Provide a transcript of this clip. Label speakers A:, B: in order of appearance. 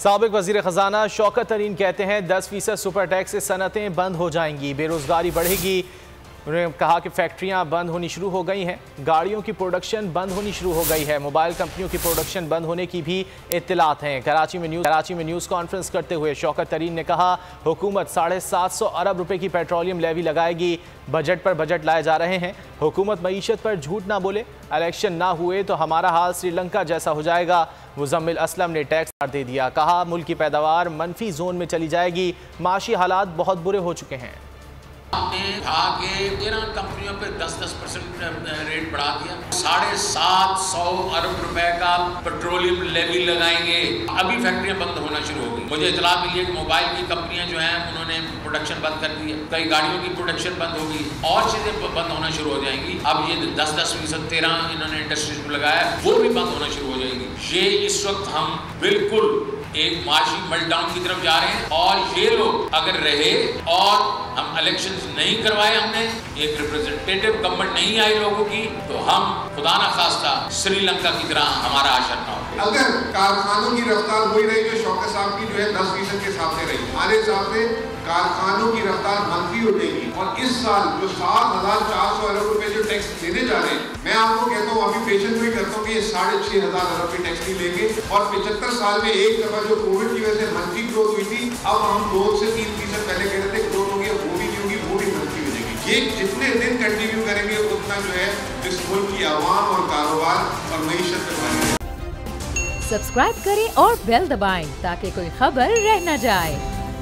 A: साबिक वजीर खजाना शौकत तरीन कहते हैं 10% सुपर टैक्स से सनतें बंद हो जाएंगी, बेरोजगारी बढ़ेगी। उन्होंने कहा कि फैक्ट्रियां बंद होनी शुरू हो गई हैं, गाड़ियों की प्रोडक्शन बंद होनी शुरू हो गई है, मोबाइल कंपनियों की प्रोडक्शन बंद होने की भी इत्तलात हैं। कराची में न्यूज़ कॉन्फ्रेंस करते हुए शौकत तरीन ने कहा हुकूमत 750 अरब रुपए की पेट्रोलियम लेवी लगाएगी। बजट पर बजट लाए जा रहे हैं, हुकूमत मईशत पर झूठ ना बोले, इलेक्शन ना हुए तो हमारा हाल श्रीलंका जैसा हो जाएगा। मुजम्मिल असलम ने टैक्स दे दिया, कहा मुल्क की पैदावार मनफी जोन में चली जाएगी, माशी हालात बहुत बुरे हो चुके हैं।
B: हमने कहा कि 13 कंपनियों पे 10% रेट बढ़ा दिया, 750 अरब रुपए का पेट्रोलियम लेवी लगाएंगे। अभी फैक्ट्रियां बंद होना शुरू हो गई। मुझे इतला मिली है कि मोबाइल की कंपनियां जो हैं उन्होंने प्रोडक्शन बंद कर दी है, कई गाड़ियों की प्रोडक्शन बंद हो गई और चीजें बंद होना शुरू हो जाएंगी। अब ये 10% 13 इन्होंने इंडस्ट्रीज को लगाया, वो भी बंद होना शुरू हो जाएगी। ये इस वक्त हम बिल्कुल एक माशी मेल्टडाउन की तरफ जा रहे हैं और ये लोग अगर रहे और हम इलेक्शंस नहीं करवाए, हमने एक रिप्रेजेंटेटिव गवर्नमेंट नहीं आई लोगों की, तो हम खुदा ना खास्ता श्रीलंका की तरह हमारा आशर ना हो।
C: अगर कारखानों की रफ्तार वही रही जो शौकत साहब की जो है 10% के हिसाब से रही, हमारे हिसाब से कारखानों की रफ्तार मंफी हो जाएगी। और इस साल जो 7,400 अरब रुपए जो टैक्स देने जा रहे हैं, मैं आपको कहता हूँ अभी पेशेंट भी करता हूँ कि ये 6,500 अरब की टैक्स नहीं लेंगे। और 75 साल में एक दफा जो कोविड की वजह से मंफी ग्रोथ हुई थी, अब हम 2 से 3% पहले कह रहे थे ग्रोथ होगी, वो भी नहीं होगी, वो भी मंफी हो जाएगी। ये जितने दिन कंटिन्यू करेंगे उतना जो है इस मुल्क की आवाम और कारोबार और मईशत पे बढ़ेगा।
D: सब्सक्राइब करें और बेल दबाएं ताकि कोई खबर रह न जाए।